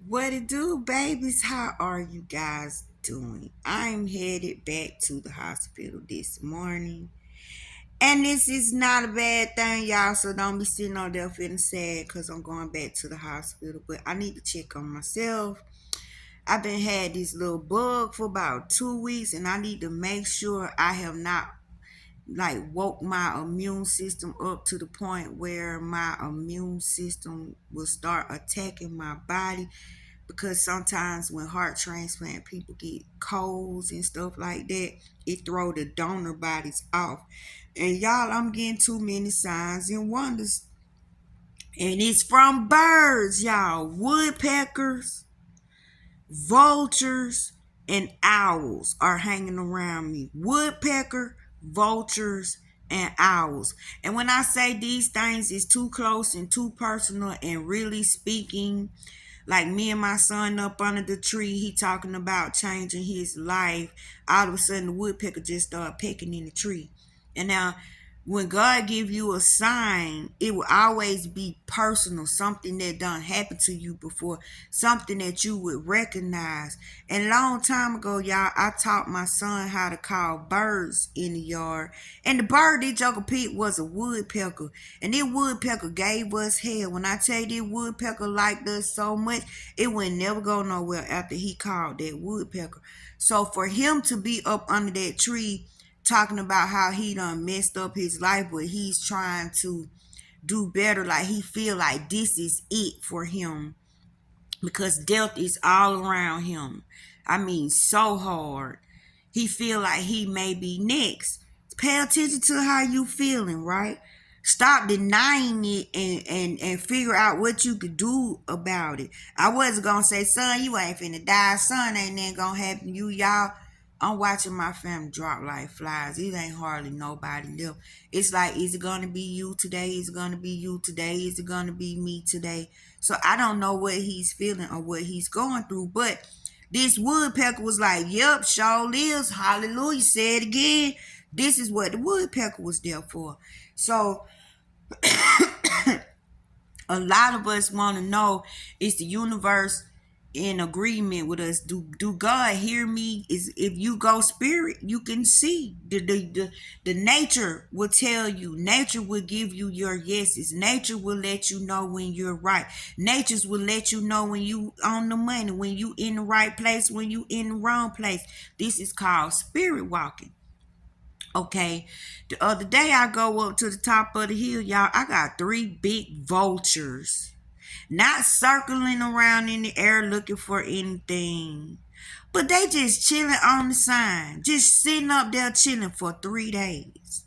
What it do, babies? How are you guys doing? I'm headed back to the hospital this morning. And this is not a bad thing, y'all. So don't be sitting on there feeling sad because I'm going back to the hospital. But I need to check on myself. I've been had this little bug for about 2 weeks, and I need to make sure I have not woke my immune system up to the point where my immune system will start attacking my body, because sometimes when heart transplant people get colds and stuff like that, it throw the donor bodies off. And y'all, I'm getting too many signs and wonders, and it's from birds, y'all. Woodpeckers, vultures, and owls are hanging around me. Woodpecker, vultures, and owls. And when I say these things is too close and too personal and really speaking, like me and my son up under the tree, he talking about changing his life. All of a sudden, the woodpecker just started pecking in the tree. And now, when God give you a sign, it will always be personal, something that done happened to you before, something that you would recognize. And a long time ago, y'all, I taught my son how to call birds in the yard. And the bird that Joker picked was a woodpecker. And that woodpecker gave us hell. When I tell you that woodpecker liked us so much, it would never go nowhere after he called that woodpecker. So for him to be up under that tree talking about how he done messed up his life, but he's trying to do better, like he feel like this is it for him because death is all around him. I mean, so hard. He feel like he may be next. Pay attention to how you feeling, right? Stop denying it and figure out what you could do about it. I wasn't gonna say, son, you ain't finna die. Son, ain't nothing gonna happen to you, y'all. I'm watching my family drop like flies. It ain't hardly nobody left. It's like, is it gonna be you today? Is it gonna be you today? Is it gonna be me today? So I don't know what he's feeling or what he's going through. But this woodpecker was like, yep, sure lives. Hallelujah. Say it again. This is what the woodpecker was there for. So a lot of us want to know, is the universe in agreement with us? Do God hear me? Is if you go spirit, you can see the nature will tell you. Nature will give you your yeses. Nature will let you know when you're right. Natures will let you know when you on the money, when you in the right place, when you in the wrong place. This is called spirit walking. Okay, the other day I go up to the top of the hill, y'all. I got 3 big vultures, not circling around in the air looking for anything, but they just chilling on the sign, just sitting up there chilling for 3 days.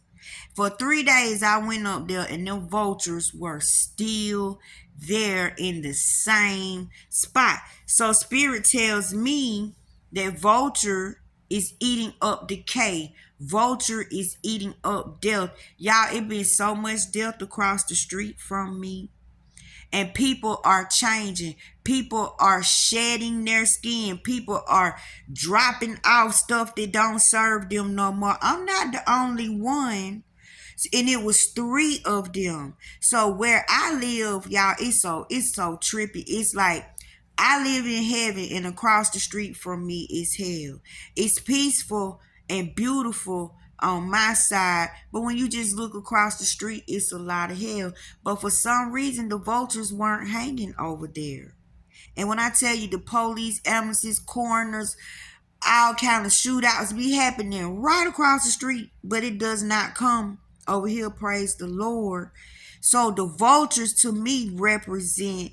For 3 days, I went up there and them vultures were still there in the same spot. So spirit tells me that vulture is eating up decay. Vulture is eating up death. Y'all, it been so much death across the street from me. And people are changing. People are shedding their skin. People are dropping off stuff that don't serve them no more. I'm not the only one, and it was 3 of them. So where I live, y'all, it's so trippy. It's like I live in heaven, and across the street from me is hell. It's peaceful and beautiful on my side, but when you just look across the street, it's a lot of hell. But for some reason, the vultures weren't hanging over there. And when I tell you, the police, ambulances, coroners, all kind of shootouts be happening right across the street, but it does not come over here, praise the Lord. So the vultures to me represent,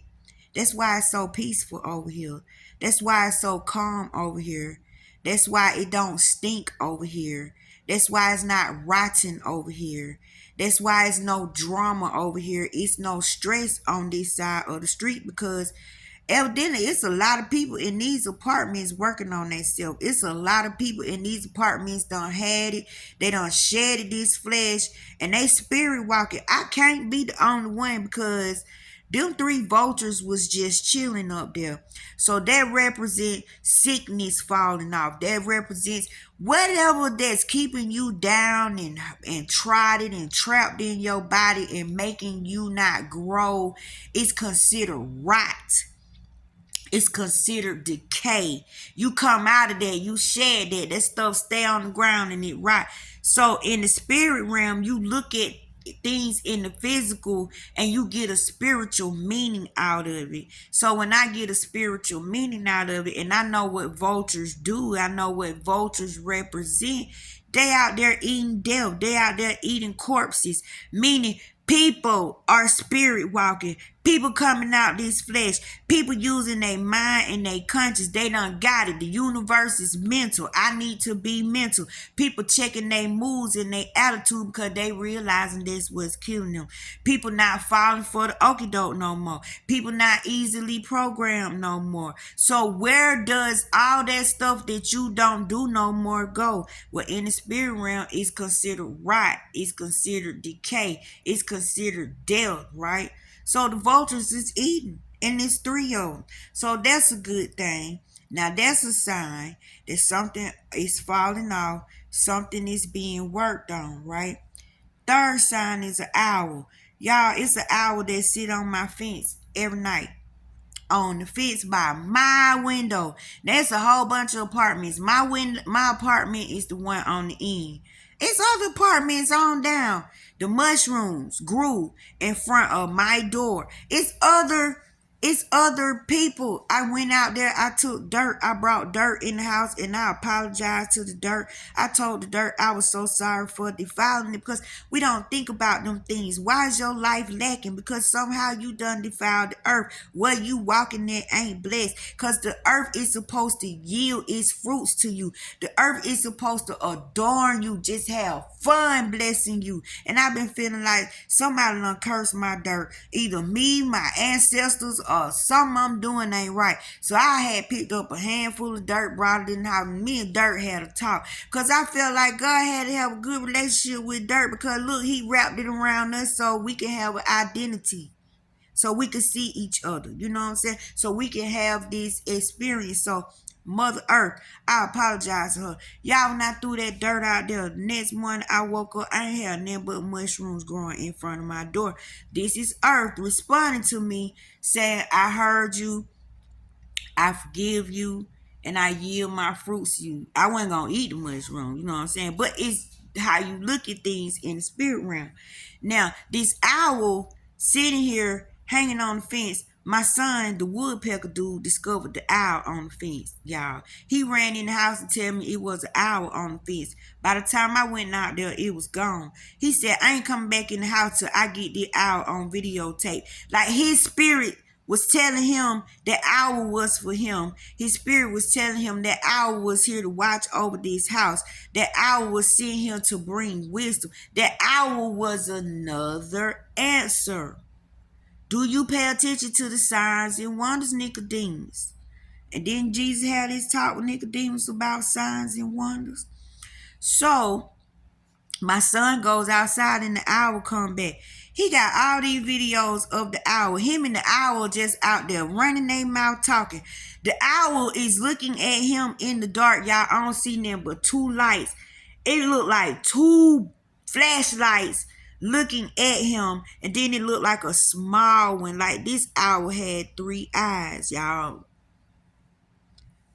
that's why it's so peaceful over here. That's why it's so calm over here. That's why it don't stink over here. That's why it's not rotten over here. That's why it's no drama over here. It's no stress on this side of the street, because evidently it's a lot of people in these apartments working on themselves. It's a lot of people in these apartments done had it. They done shedded this flesh and they spirit walking. I can't be the only one, because them 3 vultures was just chilling up there. So that represents sickness falling off. That represents whatever that's keeping you down and trodden and trapped in your body and making you not grow is considered rot. It's considered decay. You come out of that, you shed that stuff stay on the ground and it rot. So in the spirit realm, you look at things in the physical and you get a spiritual meaning out of it. So when I get a spiritual meaning out of it, and I know what vultures do, I know what vultures represent. They out there eating death. They out there eating corpses, meaning people are spirit walking. People coming out this flesh. People using their mind and their conscience. They done got it. The universe is mental. I need to be mental. People checking their moods and their attitude because they realizing this was killing them. People not falling for the okie doke no more. People not easily programmed no more. So where does all that stuff that you don't do no more go? Well, in the spirit realm, it's considered rot. It's considered decay. It's considered death, right? So the vultures is eating, and it's 3 of them. So that's a good thing. Now that's a sign that something is falling off, something is being worked on, right? Third sign is an owl. Y'all, it's an owl that sit on my fence every night. On the fence by my window. There's a whole bunch of apartments. My apartment is the one on the end. It's other apartments on down. The mushrooms grew in front of my door. It's other people. I went out there, I took dirt, I brought dirt in the house, and I apologized to the dirt. I told the dirt I was so sorry for defiling it, because we don't think about them things. Why is your life lacking? Because somehow you done defiled the earth. Where you walking there ain't blessed, because the earth is supposed to yield its fruits to you. The earth is supposed to adorn you, just have fun blessing you. And I've been feeling like somebody done cursed my dirt. Either me, my ancestors, or something I'm doing ain't right. So I had picked up a handful of dirt, brought it in the house. Me and dirt had a talk. Because I felt like God had to have a good relationship with dirt, because look, he wrapped it around us so we can have an identity. So we can see each other. You know what I'm saying? So we can have this experience. So Mother Earth, I apologize to her. Y'all, when I threw that dirt out there, the next morning I woke up, I ain't had nothing but mushrooms growing in front of my door. This is Earth responding to me, saying, I heard you, I forgive you, and I yield my fruits to you. I wasn't going to eat the mushroom, you know what I'm saying? But it's how you look at things in the spirit realm. Now, this owl sitting here hanging on the fence, my son, the woodpecker dude, discovered the owl on the fence, y'all. He ran in the house and tell me it was an owl on the fence. By the time I went out there, it was gone. He said, I ain't coming back in the house till I get the owl on videotape. Like, his spirit was telling him that owl was for him. His spirit was telling him that owl was here to watch over this house. That owl was sent here to bring wisdom. That owl was another answer. Do you pay attention to the signs and wonders, Nicodemus? And then Jesus had his talk with Nicodemus about signs and wonders. So my son goes outside and the owl come back. He got all these videos of the owl. Him and the owl just out there running their mouth talking. The owl is looking at him in the dark. Y'all, I don't see nothing but 2 lights. It looked like 2 flashlights looking at him. And then it looked like a small one. Like this owl had 3 eyes, y'all.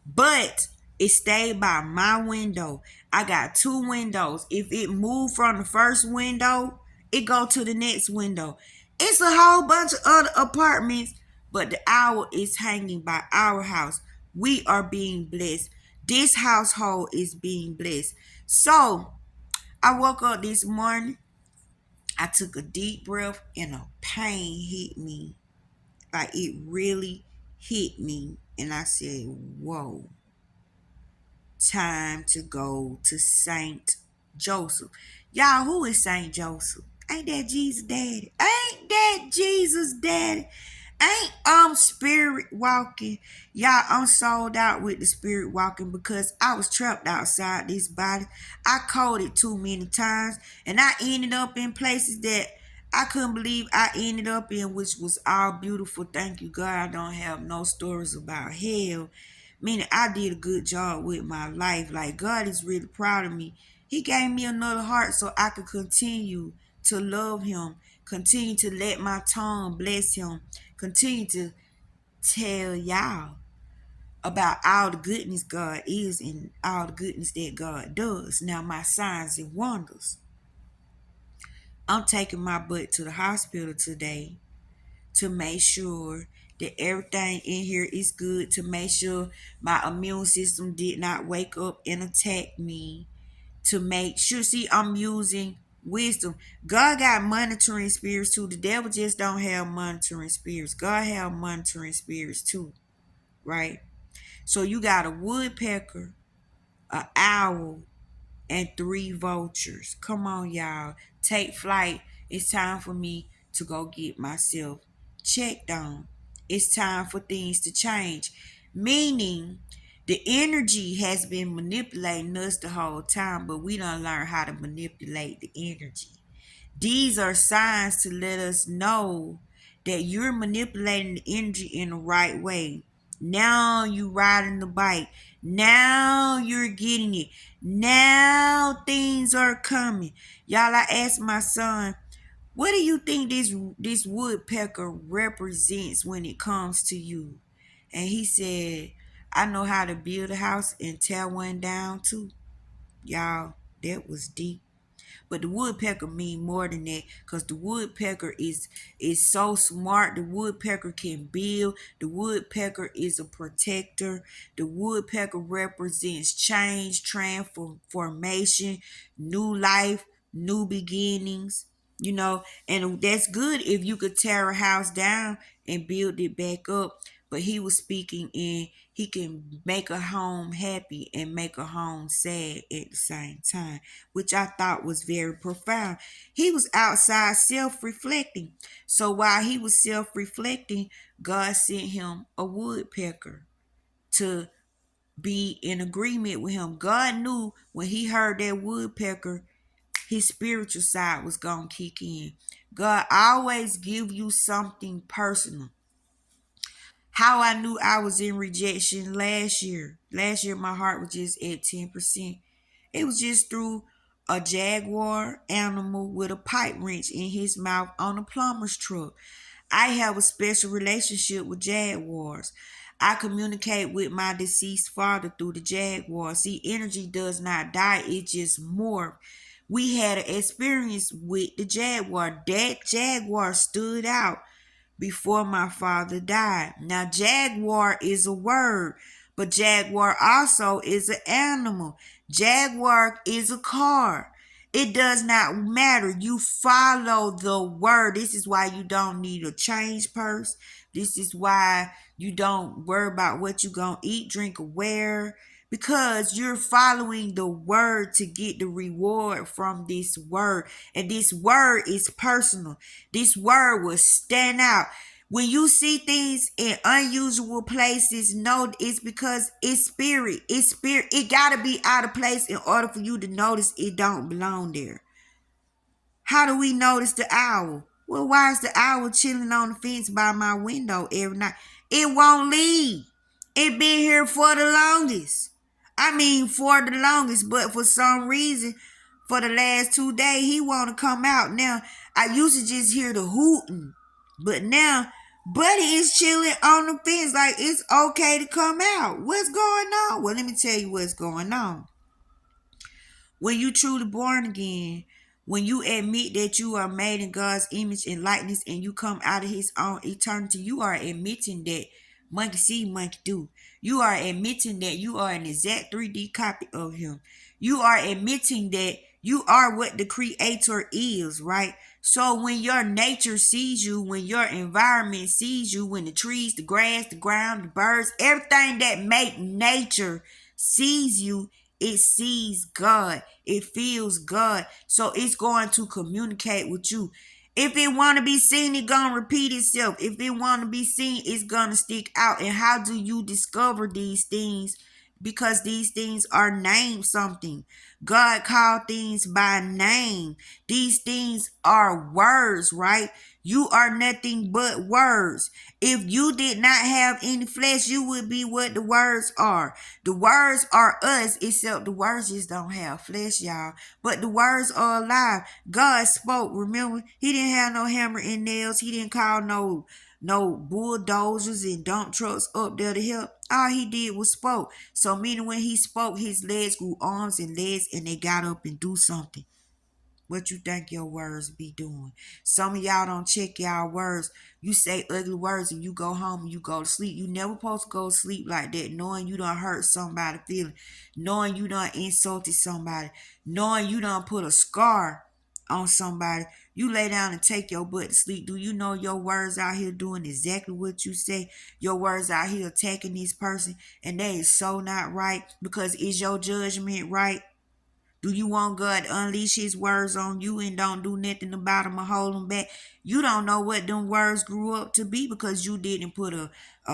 But it stayed by my window. I got 2 windows. If it moved from the first window, it go to the next window. It's a whole bunch of other apartments, but the owl is hanging by our house. We are being blessed. This household is being blessed. So I woke up this morning. I took a deep breath and a pain hit me. Like it really hit me. And I said, whoa. Time to go to Saint Joseph. Y'all, who is Saint Joseph? Ain't that Jesus' daddy? Ain't that Jesus' daddy? Ain't spirit walking? Y'all, I'm sold out with the spirit walking because I was trapped outside this body. I coded too many times, and I ended up in places that I couldn't believe I ended up in, which was all beautiful. Thank you, God. I don't have no stories about hell. Meaning I did a good job with my life. Like, God is really proud of me. He gave me another heart so I could continue to love him. Continue to let my tongue bless him. Continue to tell y'all about all the goodness God is and all the goodness that God does. Now, my signs and wonders. I'm taking my butt to the hospital today to make sure that everything in here is good, to make sure my immune system did not wake up and attack me, to make sure, see, I'm using wisdom. God got monitoring spirits too. The devil just don't have monitoring spirits. God have monitoring spirits too, right? So you got a woodpecker, an owl, and 3 vultures. Come on, y'all. Take flight. It's time for me to go get myself checked on. It's time for things to change. Meaning, the energy has been manipulating us the whole time, but we don't learn how to manipulate the energy. These are signs to let us know that you're manipulating the energy in the right way. Now you riding the bike. Now you're getting it. Now things are coming. Y'all, I asked my son, what do you think this woodpecker represents when it comes to you? And he said, I know how to build a house and tear one down too. Y'all, that was deep. But the woodpecker mean more than that, because the woodpecker is so smart. The woodpecker can build. The woodpecker is a protector. The woodpecker represents change, transformation, new life, new beginnings. And that's good if you could tear a house down and build it back up. But he was speaking in he can make a home happy and make a home sad at the same time, which I thought was very profound. He was outside self-reflecting. So while he was self-reflecting, God sent him a woodpecker to be in agreement with him. God knew when he heard that woodpecker, his spiritual side was going to kick in. God always give you something personal. How I knew I was in rejection last year. Last year, my heart was just at 10%. It was just through a jaguar animal with a pipe wrench in his mouth on a plumber's truck. I have a special relationship with jaguars. I communicate with my deceased father through the jaguar. See, energy does not die, it just morphs. We had an experience with the jaguar. That jaguar stood out before my father died. Now, jaguar is a word, but jaguar also is an animal. Jaguar is a car. It does not matter. You follow the word. This is why you don't need a change purse. This is why you don't worry about what you're going to eat, drink, or wear. Because you're following the word to get the reward from this word. And this word is personal. This word will stand out. When you see things in unusual places, know it's because it's spirit. It's spirit. It got to be out of place in order for you to notice it don't belong there. How do we notice the owl? Well, why is the owl chilling on the fence by my window every night? It won't leave. It been here for the longest. For the longest, but for some reason, for the last 2 days, he want to come out. Now, I used to just hear the hooting, but now Buddy is chilling on the fence like it's okay to come out. What's going on? Well, let me tell you what's going on. When you truly born again, when you admit that you are made in God's image and likeness and you come out of his own eternity, you are admitting that monkey see, monkey do. You are admitting that you are an exact 3D copy of him. You are admitting that you are what the creator is, right? So when your nature sees you, when your environment sees you, when the trees, the grass, the ground, the birds, everything that make nature sees you, it sees God. It feels God. So it's going to communicate with you. If it want to be seen, it's going to repeat itself. If it want to be seen, it's going to stick out. And how do you discover these things? Because these things are named something. God called things by name. These things are words, right? You are nothing but words. If you did not have any flesh, you would be what the words are. The words are us, except the words just don't have flesh, y'all. But the words are alive. God spoke, remember? He didn't have no hammer and nails. He didn't call no no bulldozers and dump trucks up there to help. All he did was spoke. So meaning when he spoke, his legs grew arms and legs and they got up and do something. What you think your words be doing? Some of y'all don't check y'all words. You say ugly words and you go home and you go to sleep. You never supposed to go to sleep like that, knowing you done hurt somebody feeling, knowing you done insulted somebody, knowing you done put a scar on somebody. You lay down and take your butt to sleep. Do you know your words out here doing exactly what you say? Your words out here attacking this person, and that is so not right. Because is your judgment right? Do you want God to unleash his words on you and don't do nothing about them or hold them back? You don't know what them words grew up to be because you didn't put a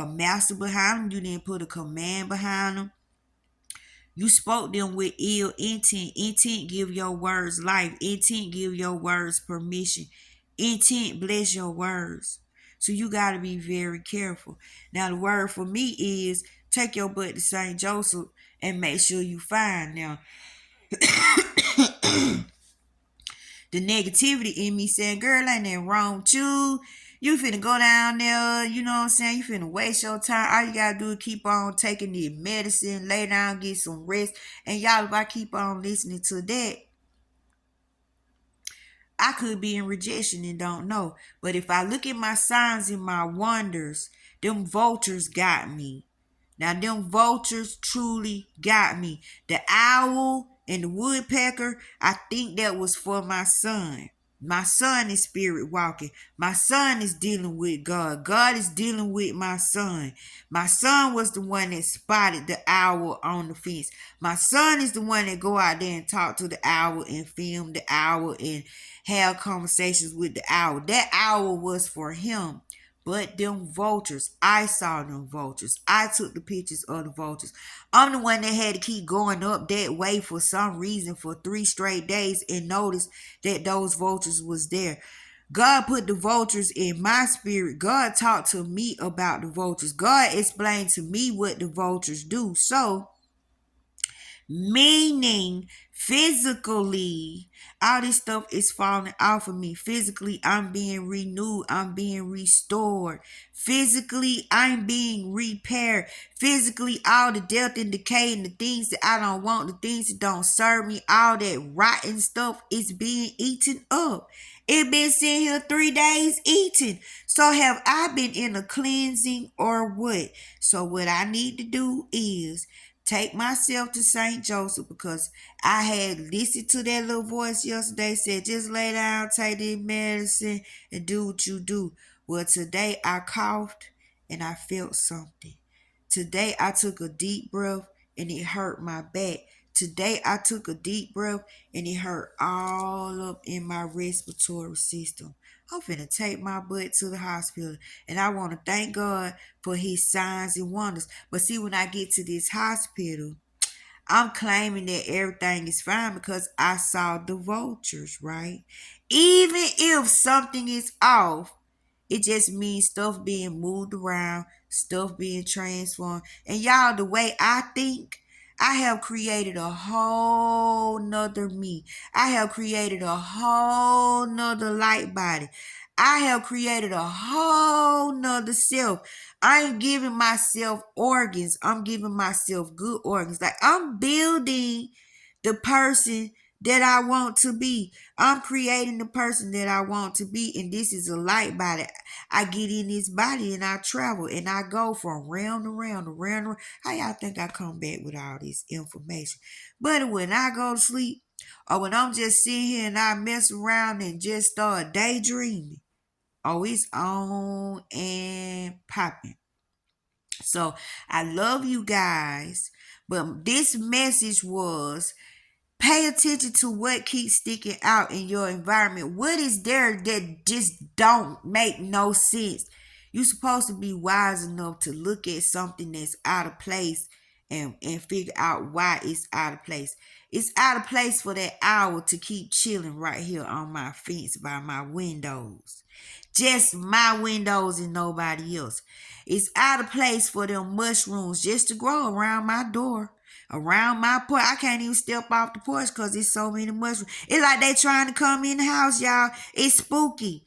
master behind them. You didn't put a command behind them. You spoke them with ill intent. Intent give your words life. Intent give your words permission. Intent bless your words. So you got to be very careful. Now the word for me is take your butt to St. Joseph and make sure you find. Now the negativity in me saying, girl, ain't that wrong with you? You finna go down there, you know what I'm saying? You finna waste your time. All you gotta do is keep on taking the medicine, lay down, get some rest. And y'all, if I keep on listening to that, I could be in rejection and don't know. But if I look at my signs and my wonders, them vultures got me. Now, them vultures truly got me. The owl and the woodpecker, I think that was for my son. My son is spirit walking. My son is dealing with God. God is dealing with my son. My son was the one that spotted the owl on the fence. My son is the one that go out there and talk to the owl and film the owl and have conversations with the owl. That owl was for him. But them vultures, I saw them vultures. I took the pictures of the vultures. I'm the one that had to keep going up that way for some reason for 3 straight days and notice that those vultures was there. God put the vultures in my spirit. God talked to me about the vultures. God explained to me what the vultures do. So, meaning physically, all this stuff is falling off of me. Physically, I'm being renewed. I'm being restored. Physically, I'm being repaired. Physically, all the death and decay and the things that I don't want, the things that don't serve me, all that rotten stuff is being eaten up. It been sitting here 3 days eating. So have I been in a cleansing or what? So what I need to do is take myself to St. Joseph because I had listened to that little voice yesterday, said just lay down, take this medicine, and do what you do. Well, today I coughed and I felt something. Today I took a deep breath and it hurt my back. Today I took a deep breath and it hurt all up in my respiratory system. I'm finna take my butt to the hospital. And I want to thank God for his signs and wonders. But see, when I get to this hospital, I'm claiming that everything is fine because I saw the vultures, right? Even if something is off, it just means stuff being moved around, stuff being transformed. And y'all, the way I think, I have created a whole nother me. I have created a whole nother light body. I have created a whole nother self. I ain't giving myself organs. I'm giving myself good organs. Like I'm building the person that I want to be. I'm creating the person that I want to be. And this is a light body. I get in this body and I travel and I go from round to round to round to round. How y'all think I come back with all this information? But when I go to sleep or when I'm just sitting here and I mess around and just start daydreaming, oh, it's on and popping. So I love you guys. But this message was pay attention to what keeps sticking out in your environment. What is there that just don't make no sense? You're supposed to be wise enough to look at something that's out of place and figure out why it's out of place. It's out of place for that owl to keep chilling right here on my fence by my windows. Just my windows and nobody else. It's out of place for them mushrooms just to grow around my door, around my porch. I can't even step off the porch because there's so many mushrooms. It's like they trying to come in the house, y'all. It's spooky.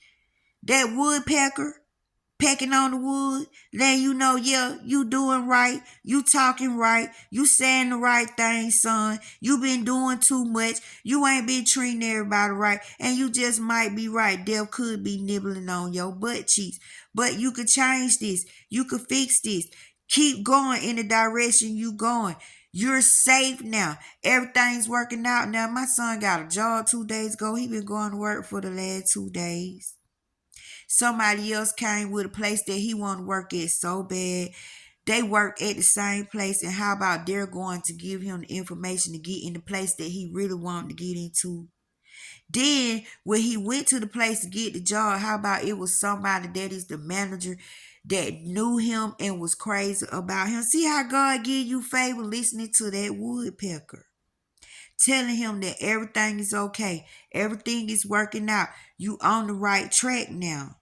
That woodpecker, pecking on the wood, letting you know, yeah, you doing right, you talking right, you saying the right thing, son. You been doing too much. You ain't been treating everybody right, and you just might be right. Death could be nibbling on your butt cheeks, but you could change this. You could fix this. Keep going in the direction you going. You're safe now. Everything's working out now. My son got a job 2 days ago. He been going to work for the last 2 days. Somebody else came with a place that he want to work at so bad. They work at the same place, and how about they're going to give him the information to get in the place that he really wanted to get into? Then when he went to the place to get the job, how about it was somebody that is the manager that knew him and was crazy about him? See how God give you favor listening to that woodpecker, telling him that everything is okay, everything is working out, you on the right track now.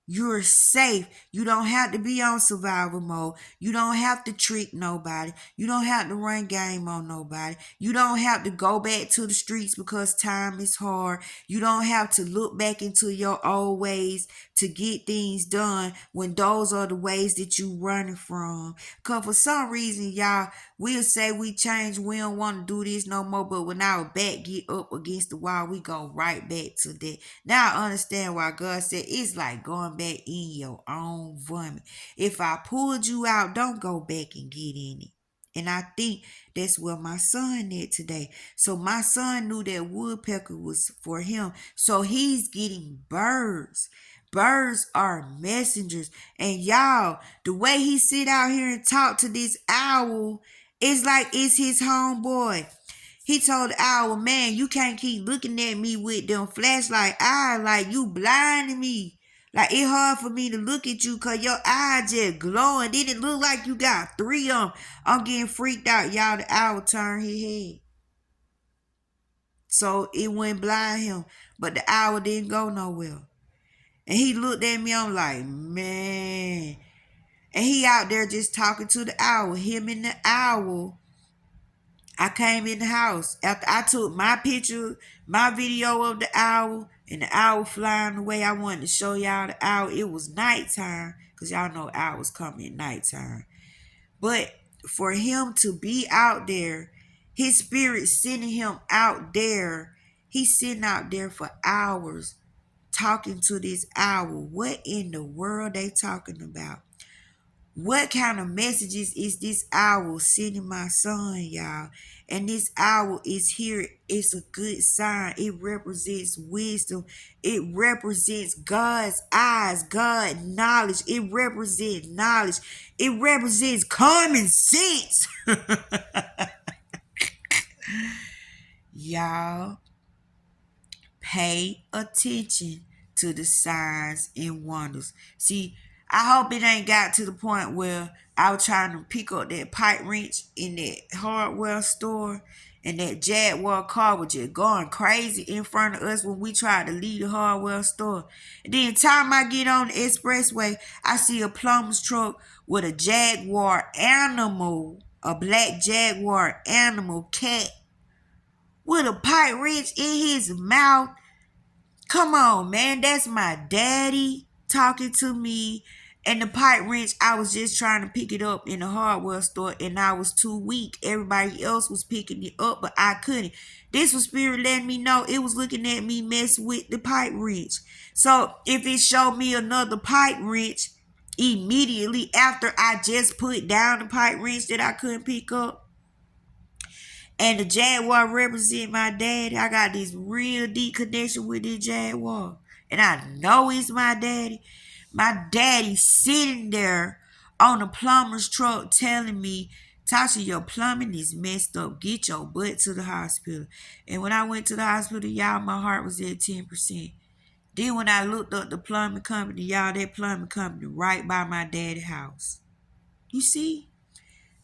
You're safe. You don't have to be on survival mode. You don't have to trick nobody. You don't have to run game on nobody. You don't have to go back to the streets because time is hard. You don't have to look back into your old ways to get things done when those are the ways that you running from. Because for some reason, y'all, we'll say we change. We don't want to do this no more. But when our back get up against the wall, we go right back to that. Now I understand why God said it's like going back in your own vomit. If I pulled you out, don't go back and get in it. And I think that's where my son is today. So my son knew that woodpecker was for him. So he's getting birds. Birds are messengers. And y'all, the way he sit out here and talk to this owl, it's like it's his homeboy. He told the owl, man, you can't keep looking at me with them flashlight eyes like you blinding me. Like it hard for me to look at you cause your eyes just glowing. Then it look like you got three of them. I'm getting freaked out. Y'all, the owl turned his head. So it went blind him. But the owl didn't go nowhere. And he looked at me, I'm like, man. And he out there just talking to the owl. Him and the owl. I came in the house after I took my picture, my video of the owl, and the owl flying away. I wanted to show y'all the owl. It was nighttime, because y'all know owls come at nighttime. But for him to be out there, his spirit sending him out there, he's sitting out there for hours talking to this owl. What in the world they talking about? What kind of messages is this owl sending my son, y'all? And this owl is here. It's a good sign. It represents wisdom. It represents God's eyes, God's knowledge. It represents knowledge. It represents common sense. Y'all, pay attention to the signs and wonders. See, I hope it ain't got to the point where I was trying to pick up that pipe wrench in that hardware store and that Jaguar car was just going crazy in front of us when we tried to leave the hardware store. And then time I get on the expressway, I see a plumber's truck with a Jaguar animal, a black Jaguar animal cat with a pipe wrench in his mouth. Come on, man. That's my daddy talking to me. And the pipe wrench, I was just trying to pick it up in the hardware store and I was too weak. Everybody else was picking it up, but I couldn't. This was spirit letting me know it was looking at me mess with the pipe wrench. So if it showed me another pipe wrench immediately after I just put down the pipe wrench that I couldn't pick up, and the Jaguar represent my daddy. I got this real deep connection with this Jaguar. And I know it's my daddy. My daddy sitting there on the plumber's truck telling me, Tasha, your plumbing is messed up. Get your butt to the hospital. And when I went to the hospital, y'all, my heart was at 10%. Then when I looked up the plumbing company, y'all, that plumbing company right by my daddy's house. You see?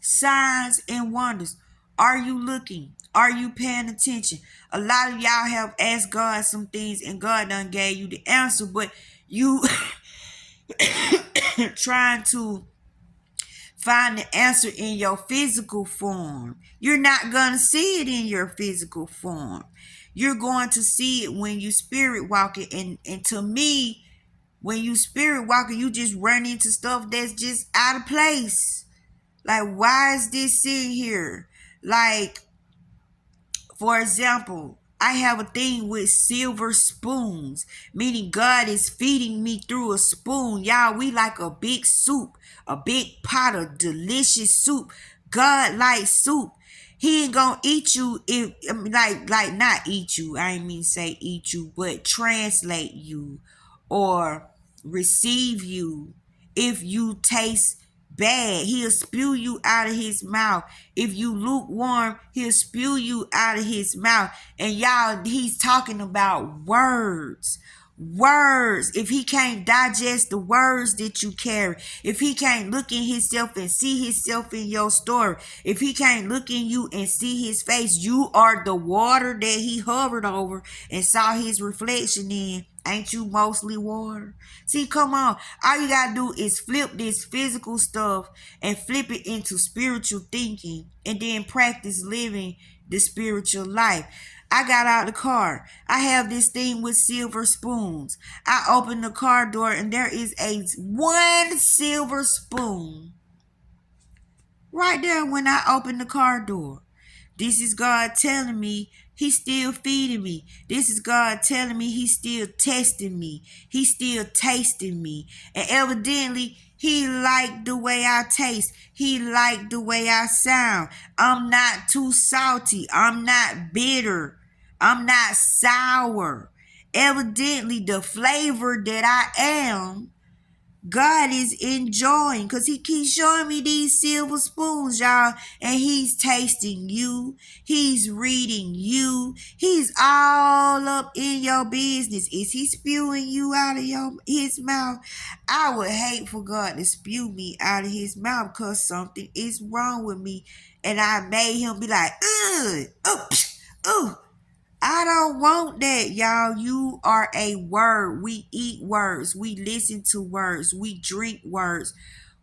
Signs and wonders. Are you looking? Are you paying attention? A lot of y'all have asked God some things and God done gave you the answer, but you trying to find the answer in your physical form. You're not going to see it in your physical form. You're going to see it when you spirit walking. And to me, When you spirit walking, you just run into stuff that's just out of place. Like, why is this sitting here? Like, for example, I have a thing with silver spoons, meaning God is feeding me through a spoon. Y'all, we like a big soup, a big pot of delicious soup. God likes soup. He ain't gonna eat you if like not eat you. I ain't mean say eat you, but translate you or receive you if you taste bad. He'll spew you out of his mouth. If you lukewarm, he'll spew you out of his mouth. And y'all, he's talking about words. Words. If he can't digest the words that you carry, if he can't look in himself and see himself in your story, if he can't look in you and see his face, you are the water that he hovered over and saw his reflection in. Ain't you mostly water? See, come on. All you gotta do is flip this physical stuff and flip it into spiritual thinking and then practice living the spiritual life. I got out the car. I have this thing with silver spoons. I open the car door and there is a one silver spoon right there when I open the car door. This is God telling me he's still feeding me. This is God telling me he's still testing me. He's still tasting me. And evidently, he liked the way I taste. He liked the way I sound. I'm not too salty. I'm not bitter. I'm not sour. Evidently, the flavor that I am, God is enjoying, because he keeps showing me these silver spoons, y'all, and he's tasting you. He's reading you. He's all up in your business. Is he spewing you out of his mouth? I would hate for God to spew me out of his mouth because something is wrong with me, and I made him be like, ugh, oh, oh. I don't want that, y'all. You are a word. We eat words. We listen to words. We drink words.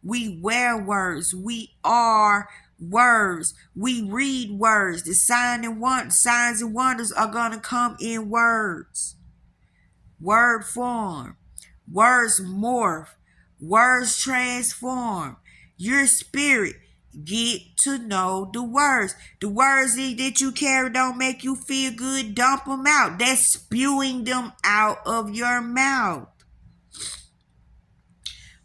We wear words. We are words. We read words. The signs and wonders are gonna come in words. Word form. Words morph. Words transform. Your spirit get to know the words. The words that you carry don't make you feel good. Dump them out. That's spewing them out of your mouth.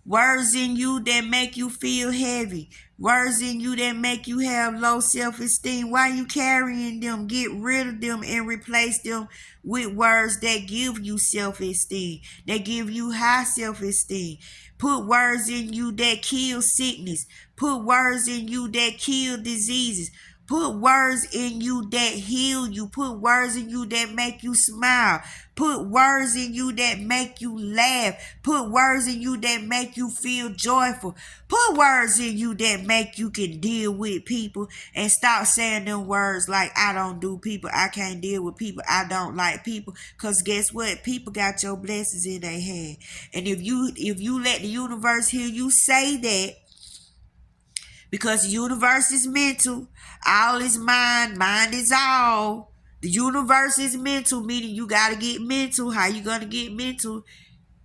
Words in you that make you feel heavy. Words in you that make you have low self-esteem. Why you carrying them? Get rid of them and replace them with words that give you self-esteem. That give you high self-esteem. Put words in you that kill sickness. Put words in you that kill diseases. Put words in you that heal you. Put words in you that make you smile. Put words in you that make you laugh. Put words in you that make you feel joyful. Put words in you that make you can deal with people, and stop saying them words like, I don't do people, I can't deal with people, I don't like people. Because guess what? People got your blessings in their hand. And if you let the universe hear you say that, because the universe is mental, all is mind, mind is all. The universe is mental, meaning you got to get mental. How you going to get mental?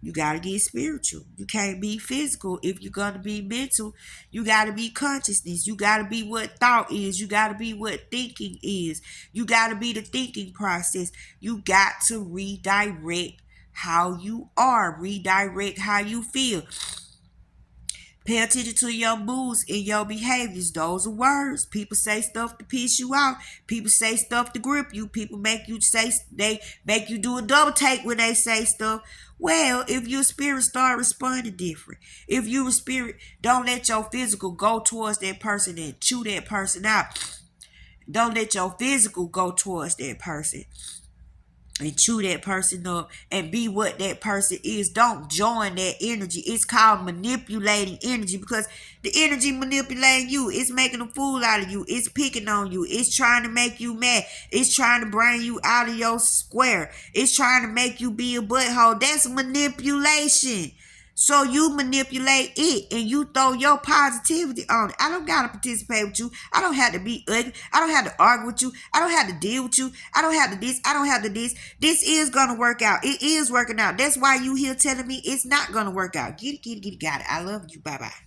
You got to get spiritual. You can't be physical if you're going to be mental. You got to be consciousness. You got to be what thought is. You got to be what thinking is. You got to be the thinking process. You got to redirect how you are. Redirect how you feel. Pay attention to your moods and your behaviors. Those are words. People say stuff to piss you off. People say stuff to grip you. People make you do a double take when they say stuff. Well, if your spirit start responding different, if your spirit don't let your physical go towards that person and chew that person out, don't let your physical go towards that person and chew that person up and be what that person is. Don't join that energy. It's called manipulating energy, because the energy manipulating you. It's making a fool out of you. It's picking on you. It's trying to make you mad. It's trying to bring you out of your square. It's trying to make you be a butthole. That's manipulation. So you manipulate it and you throw your positivity on it. I don't gotta participate with you. I don't have to be ugly. I don't have to argue with you. I don't have to deal with you. I don't have to this. I don't have to this. This is gonna work out. It is working out. That's why you here telling me it's not gonna work out. Get it, got it. I love you. Bye bye.